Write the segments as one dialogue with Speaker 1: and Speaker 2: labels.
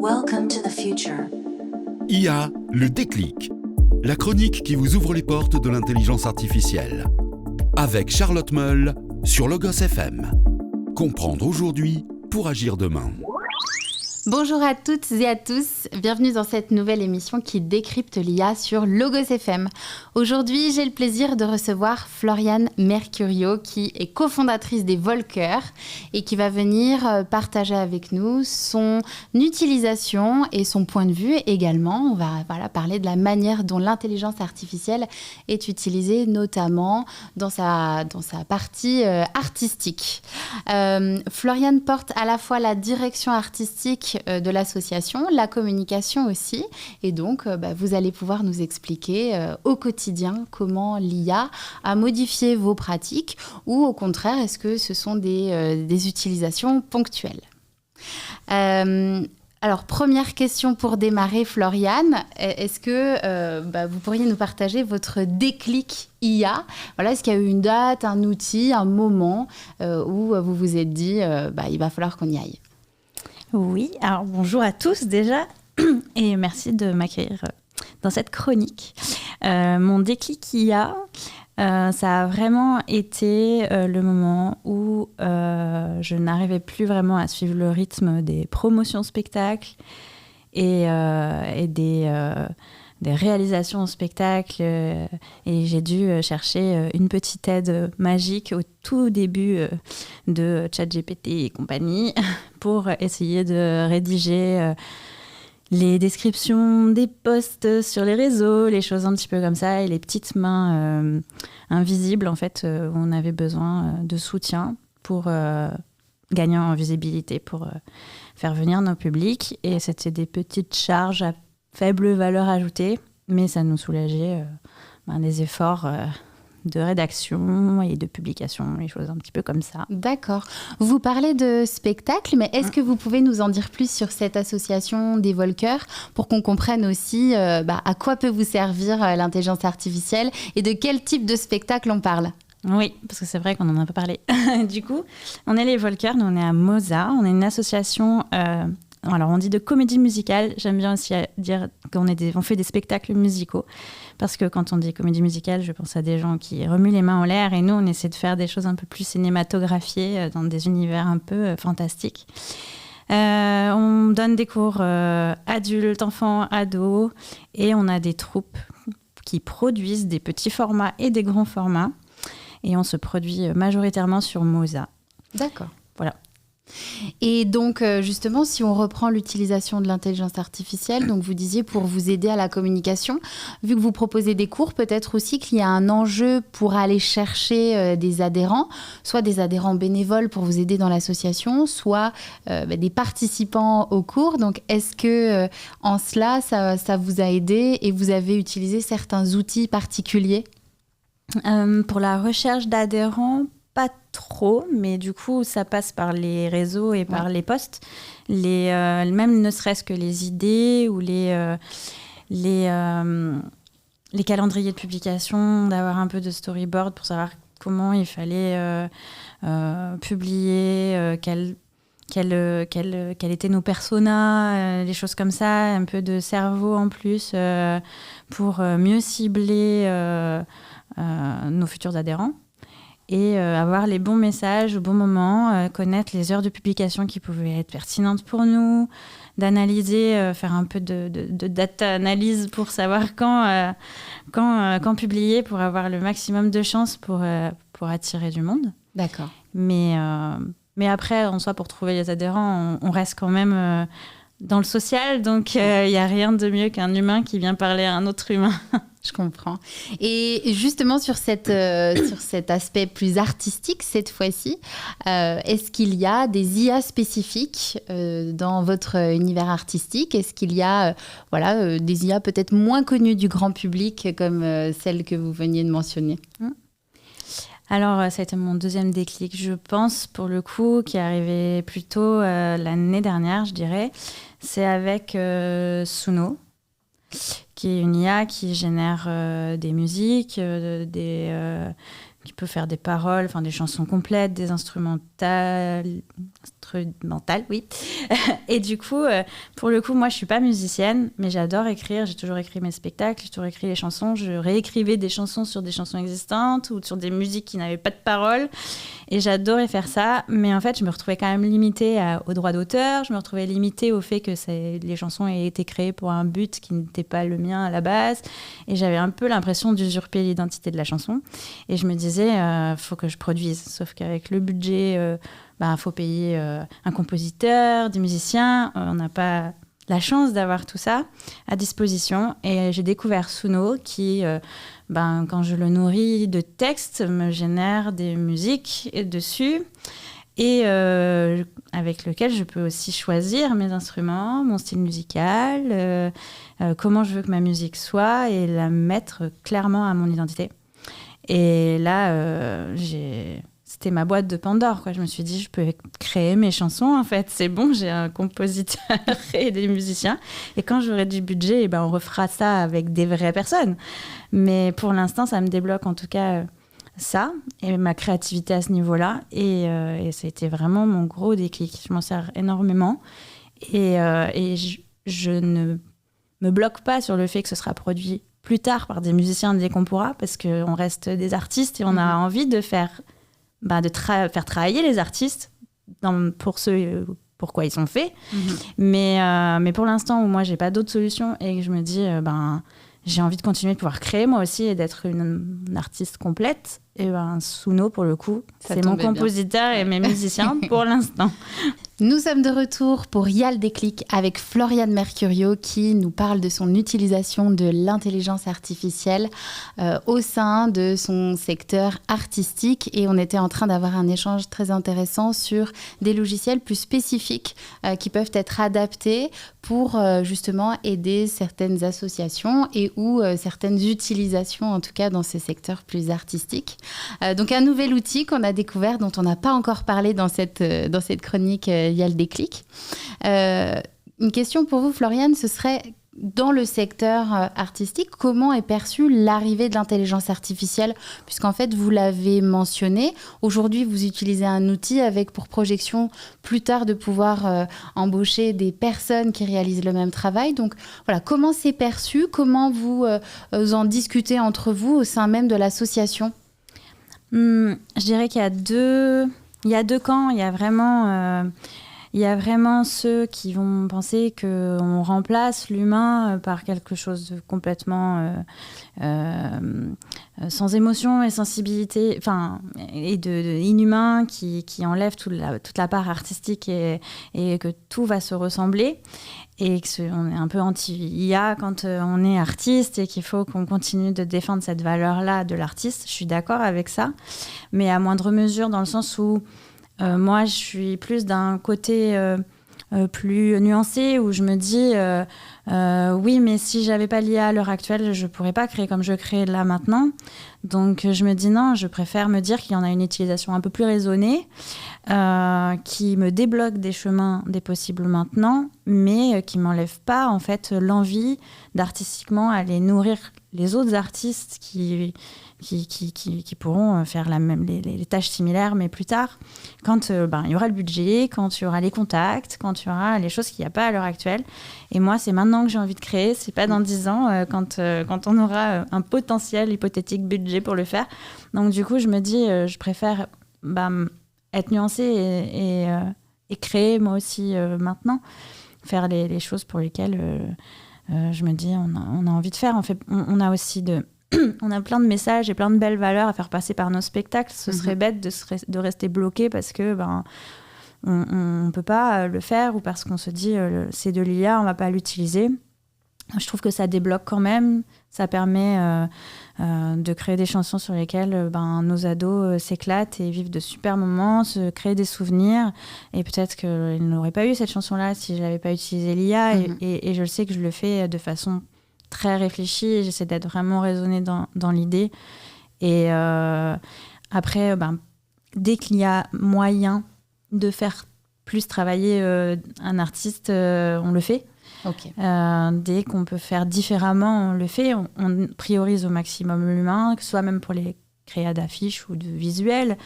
Speaker 1: Welcome to the future.
Speaker 2: IA, le déclic. La chronique qui vous ouvre les portes de l'intelligence artificielle. Avec Charlotte Meul sur Logos FM. Comprendre aujourd'hui pour agir demain.
Speaker 3: Bonjour à toutes et à tous, bienvenue dans cette nouvelle émission qui décrypte l'IA sur Logos FM. Aujourd'hui, j'ai le plaisir de recevoir Floriane Mercurio qui est cofondatrice des Volkers et qui va venir partager avec nous son utilisation et son point de vue également. On va parler de la manière dont l'intelligence artificielle est utilisée, notamment dans sa partie artistique. Floriane porte à la fois la direction artistique de l'association, la communication aussi. Et donc, vous allez pouvoir nous expliquer au quotidien comment l'IA a modifié vos pratiques ou au contraire, est-ce que ce sont des utilisations ponctuelles. Alors, première question pour démarrer, Floriane. Est-ce que vous pourriez nous partager votre déclic IA ? Est-ce qu'il y a eu une date, un outil, un moment où vous vous êtes dit il va falloir qu'on y aille ?
Speaker 4: Oui, alors bonjour à tous déjà et merci de m'accueillir dans cette chronique. Mon déclic IA, ça a vraiment été le moment où je n'arrivais plus vraiment à suivre le rythme des promotions spectacles et des réalisations en spectacle et j'ai dû chercher une petite aide magique au tout début de ChatGPT et compagnie pour essayer de rédiger les descriptions des posts sur les réseaux, les choses un petit peu comme ça et les petites mains invisibles en fait où on avait besoin de soutien pour gagner en visibilité, pour faire venir nos publics et c'était des petites charges à faible valeur ajoutée, mais ça nous soulageait des efforts de rédaction et de publication, les choses un petit peu comme ça.
Speaker 3: D'accord. Vous parlez de spectacle, mais est-ce que vous pouvez nous en dire plus sur cette association des Volkers pour qu'on comprenne aussi à quoi peut vous servir l'intelligence artificielle et de quel type de spectacle on parle ?
Speaker 4: Oui, parce que c'est vrai qu'on n'en a pas parlé. Du coup, on est les Volkers, nous on est à Mosa, on est une association... Alors, on dit de comédie musicale. J'aime bien aussi dire qu'on fait des spectacles musicaux. Parce que quand on dit comédie musicale, je pense à des gens qui remuent les mains en l'air. Et nous, on essaie de faire des choses un peu plus cinématographiées dans des univers un peu fantastiques. On donne des cours adultes, enfants, ados. Et on a des troupes qui produisent des petits formats et des grands formats. Et on se produit majoritairement sur Mosa.
Speaker 3: D'accord.
Speaker 4: Voilà.
Speaker 3: Et donc, justement, si on reprend l'utilisation de l'intelligence artificielle, donc vous disiez pour vous aider à la communication, vu que vous proposez des cours, peut-être aussi qu'il y a un enjeu pour aller chercher des adhérents, soit des adhérents bénévoles pour vous aider dans l'association, soit des participants au cours. Donc, est-ce que en cela, ça vous a aidé et vous avez utilisé certains outils particuliers ?
Speaker 4: Pour la recherche d'adhérents, pas trop, mais du coup, ça passe par les réseaux et par les posts. Même ne serait-ce que les idées ou les calendriers de publication, d'avoir un peu de storyboard pour savoir comment il fallait publier, quels étaient nos personas, des choses comme ça, un peu de cerveau en plus pour mieux cibler nos futurs adhérents. Et avoir les bons messages au bon moment, connaître les heures de publication qui pouvaient être pertinentes pour nous, d'analyser, faire un peu de data analyse pour savoir quand publier pour avoir le maximum de chances pour attirer du monde.
Speaker 3: D'accord.
Speaker 4: Mais après, en soi, pour trouver les adhérents, on reste quand même dans le social, donc il n'y a rien de mieux qu'un humain qui vient parler à un autre humain.
Speaker 3: Je comprends. Et justement, sur cet aspect plus artistique, cette fois-ci, est-ce qu'il y a des IA spécifiques dans votre univers artistique ? Est-ce qu'il y a des IA peut-être moins connues du grand public, comme celle que vous veniez de mentionner ?
Speaker 4: Alors, ça a été mon deuxième déclic, je pense, pour le coup, qui est arrivé plutôt l'année dernière, je dirais. C'est avec Suno, qui est une IA qui génère des musiques, des qui peut faire des paroles, des chansons complètes, des instrumentales, oui. Et du coup, pour le coup, moi, je suis pas musicienne, mais j'adore écrire. J'ai toujours écrit mes spectacles, j'ai toujours écrit les chansons. Je réécrivais des chansons sur des chansons existantes ou sur des musiques qui n'avaient pas de paroles. Et j'adorais faire ça. Mais en fait, je me retrouvais quand même limitée aux droits d'auteur. Je me retrouvais limitée au fait que les chansons aient été créées pour un but qui n'était pas le mien à la base. Et j'avais un peu l'impression d'usurper l'identité de la chanson. Et je me disais, faut que je produise. Sauf qu'avec le budget... faut payer un compositeur, des musiciens. On n'a pas la chance d'avoir tout ça à disposition. Et j'ai découvert Suno qui, quand je le nourris de textes, me génère des musiques dessus et avec lequel je peux aussi choisir mes instruments, mon style musical, comment je veux que ma musique soit et la mettre clairement à mon identité. Et là, c'était ma boîte de Pandore, quoi. Je me suis dit, je peux créer mes chansons, en fait. C'est bon, j'ai un compositeur et des musiciens. Et quand j'aurai du budget, on refera ça avec des vraies personnes. Mais pour l'instant, ça me débloque en tout cas ça et ma créativité à ce niveau-là. Et ça a été vraiment mon gros déclic. Je m'en sers énormément. Et je ne me bloque pas sur le fait que ce sera produit plus tard par des musiciens dès qu'on pourra, parce qu'on reste des artistes et on a envie de faire travailler les artistes pour ce pourquoi ils sont faits. Mais pour l'instant où moi j'ai pas d'autre solution et que je me dis j'ai envie de continuer de pouvoir créer moi aussi et d'être une artiste complète, et Suno pour le coup c'est mon compositeur et mes musiciens pour l'instant.
Speaker 3: Nous sommes de retour pour Il y a le déclic avec Floriane Mercurio qui nous parle de son utilisation de l'intelligence artificielle au sein de son secteur artistique. Et on était en train d'avoir un échange très intéressant sur des logiciels plus spécifiques qui peuvent être adaptés pour justement aider certaines associations et ou certaines utilisations, en tout cas dans ces secteurs plus artistiques. Donc un nouvel outil qu'on a découvert, dont on n'a pas encore parlé dans cette chronique Il y a le déclic. Une question pour vous, Floriane, ce serait, dans le secteur artistique, comment est perçue l'arrivée de l'intelligence artificielle ? Puisqu'en fait, vous l'avez mentionné, aujourd'hui, vous utilisez un outil avec pour projection plus tard de pouvoir embaucher des personnes qui réalisent le même travail. Donc voilà, comment c'est perçu ? Comment vous en discutez entre vous au sein même de l'association ?
Speaker 4: Je dirais qu'il y a deux camps. Il y a vraiment ceux qui vont penser qu'on remplace l'humain par quelque chose de complètement sans émotion et sensibilité, et de inhumain, qui enlève toute la part artistique et que tout va se ressembler. Et qu'on est un peu anti-IA quand on est artiste et qu'il faut qu'on continue de défendre cette valeur-là de l'artiste. Je suis d'accord avec ça, mais à moindre mesure, dans le sens où moi, je suis plus d'un côté plus nuancé, où je me dis oui, mais si j'avais pas l'IA à l'heure actuelle, je pourrais pas créer comme je crée là maintenant. Donc je me dis non, je préfère me dire qu'il y en a une utilisation un peu plus raisonnée, qui me débloque des chemins des possibles maintenant, mais qui m'enlève pas en fait l'envie d'artistiquement aller nourrir les autres artistes qui pourront faire les tâches similaires, mais plus tard, quand il y aura le budget, quand il y aura les contacts, quand il y aura les choses qu'il n'y a pas à l'heure actuelle. Et moi, c'est maintenant que j'ai envie de créer, c'est pas dans 10 ans, quand on aura un potentiel hypothétique budget pour le faire. Donc du coup, je me dis, je préfère être nuancée et créer moi aussi maintenant, faire les choses pour lesquelles je me dis on a envie de faire. En fait, on a aussi on a plein de messages et plein de belles valeurs à faire passer par nos spectacles. Ce serait bête de rester bloqué parce que on peut pas le faire, ou parce qu'on se dit c'est de l'IA, on va pas l'utiliser. Je trouve que ça débloque quand même. Ça permet de créer des chansons sur lesquelles nos ados s'éclatent et vivent de super moments, se créent des souvenirs. Et peut-être qu'ils n'auraient pas eu cette chanson-là si je n'avais pas utilisé l'IA. Et je le sais que je le fais de façon très réfléchie. Et j'essaie d'être vraiment raisonnée dans l'idée. Et après, dès qu'il y a moyen de faire plus travailler un artiste, on le fait.
Speaker 3: Okay.
Speaker 4: Dès qu'on peut faire différemment, on le fait. On priorise au maximum l'humain, que ce soit même pour les créa d'affiches ou de visuels.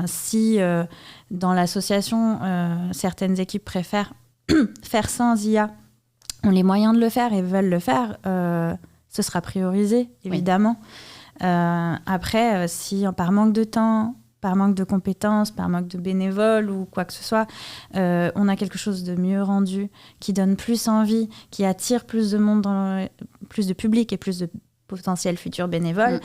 Speaker 4: Si dans l'association, certaines équipes préfèrent faire sans IA, ont les moyens de le faire et veulent le faire, ce sera priorisé, évidemment. Oui. Après, si par manque de temps, par manque de compétences, par manque de bénévoles ou quoi que ce soit, on a quelque chose de mieux rendu, qui donne plus envie, qui attire plus de monde, plus de public et plus de potentiels futurs bénévoles,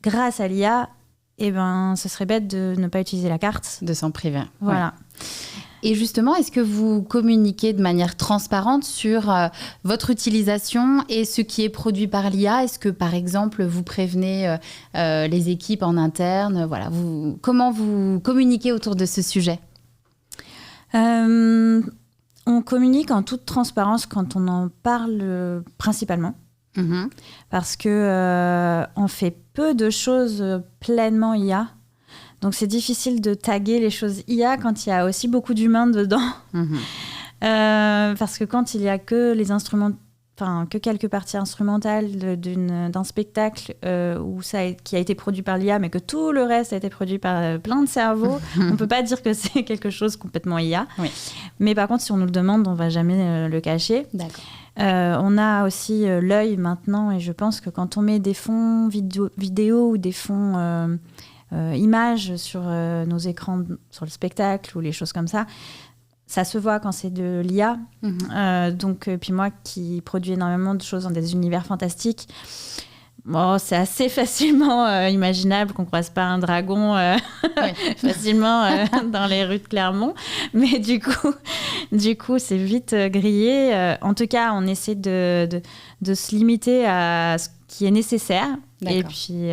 Speaker 4: grâce à l'IA, ce serait bête de ne pas utiliser la carte.
Speaker 3: De s'en priver.
Speaker 4: Voilà.
Speaker 3: Ouais. Et justement, est-ce que vous communiquez de manière transparente sur votre utilisation et ce qui est produit par l'IA ? Est-ce que, par exemple, vous prévenez les équipes en interne ? Voilà, comment vous communiquez autour de ce sujet ?
Speaker 4: On communique en toute transparence quand on en parle principalement. Parce que on fait peu de choses pleinement IA. Donc, c'est difficile de taguer les choses IA quand il y a aussi beaucoup d'humains dedans. Parce que quand il n'y a que les instruments, que quelques parties instrumentales d'un spectacle qui a été produit par l'IA, mais que tout le reste a été produit par plein de cerveaux, on ne peut pas dire que c'est quelque chose complètement IA. Oui. Mais par contre, si on nous le demande, on ne va jamais le cacher.
Speaker 3: D'accord.
Speaker 4: On a aussi l'œil maintenant, et je pense que quand on met des fonds vidéo ou des fonds images sur nos écrans, sur le spectacle ou les choses comme ça, ça se voit quand c'est de l'IA. Puis moi qui produis énormément de choses dans des univers fantastiques, c'est assez facilement imaginable qu'on ne croise pas un dragon facilement dans les rues de Clermont. Mais du coup c'est vite grillé. En tout cas, on essaie de se limiter à ce qui est nécessaire. D'accord. Et puis,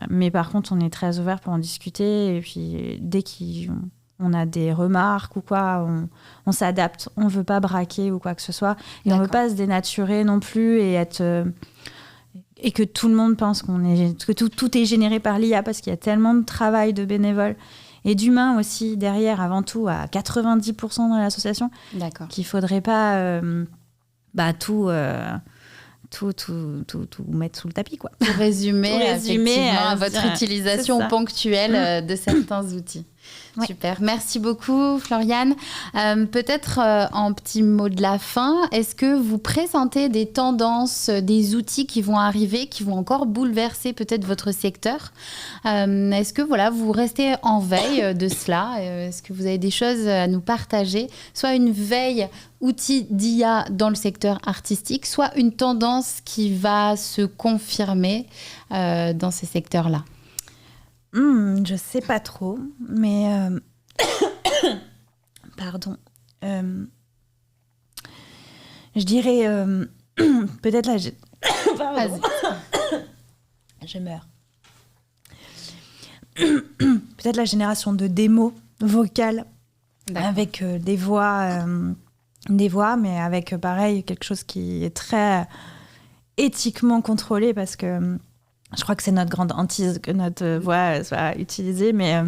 Speaker 4: mais par contre, on est très ouvert pour en discuter. Et puis, dès qu'on a des remarques ou quoi, on s'adapte. On ne veut pas braquer ou quoi que ce soit. Et on ne veut pas se dénaturer non plus et être... et que tout le monde pense que tout est généré par l'IA, parce qu'il y a tellement de travail de bénévoles et d'humains aussi derrière, avant tout, à 90% dans l'association. D'accord. Qu'il ne faudrait pas tout mettre sous le tapis, quoi.
Speaker 3: Pour résumer effectivement, votre utilisation ponctuelle de certains outils. Ouais. Super, merci beaucoup Floriane. Peut-être en petit mot de la fin, est-ce que vous présentez des tendances, des outils qui vont arriver, qui vont encore bouleverser peut-être votre secteur ? Est-ce que vous restez en veille de cela ? Est-ce que vous avez des choses à nous partager ? Soit une veille outil d'IA dans le secteur artistique, soit une tendance qui va se confirmer dans ces secteurs-là ?
Speaker 4: Je sais pas trop, mais pardon. Je dirais peut-être là. Pardon. Je meurs. Peut-être la génération de démos vocales. D'accord. Avec des voix, mais avec pareil quelque chose qui est très éthiquement contrôlé, parce que je crois que c'est notre grande hantise que notre voix soit utilisée, mais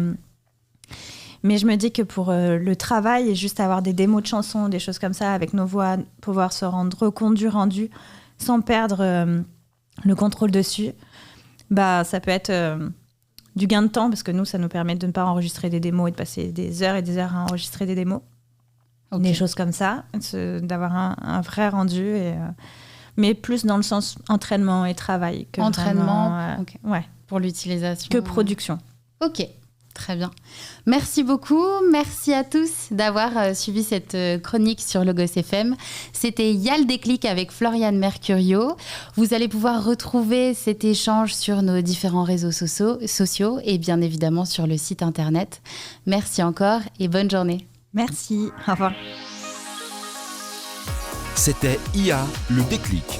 Speaker 4: je me dis que pour le travail, et juste avoir des démos de chansons, des choses comme ça, avec nos voix, pouvoir se rendre compte du rendu sans perdre le contrôle dessus, ça peut être du gain de temps, parce que nous, ça nous permet de ne pas enregistrer des démos et de passer des heures et des heures à enregistrer des démos. Okay. Des choses comme ça, d'avoir un vrai rendu mais plus dans le sens entraînement et travail. Que
Speaker 3: entraînement, okay. Ouais. Pour l'utilisation.
Speaker 4: Que production.
Speaker 3: Ok, très bien. Merci beaucoup. Merci à tous d'avoir suivi cette chronique sur Logos FM. C'était Y'a le déclic avec Floriane Mercurio. Vous allez pouvoir retrouver cet échange sur nos différents réseaux sociaux et bien évidemment sur le site internet. Merci encore et bonne journée.
Speaker 4: Merci. Au revoir.
Speaker 2: C'était IA, le déclic,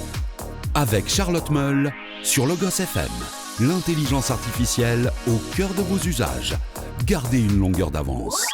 Speaker 2: avec Charlotte Meul sur Logos FM. L'intelligence artificielle au cœur de vos usages. Gardez une longueur d'avance.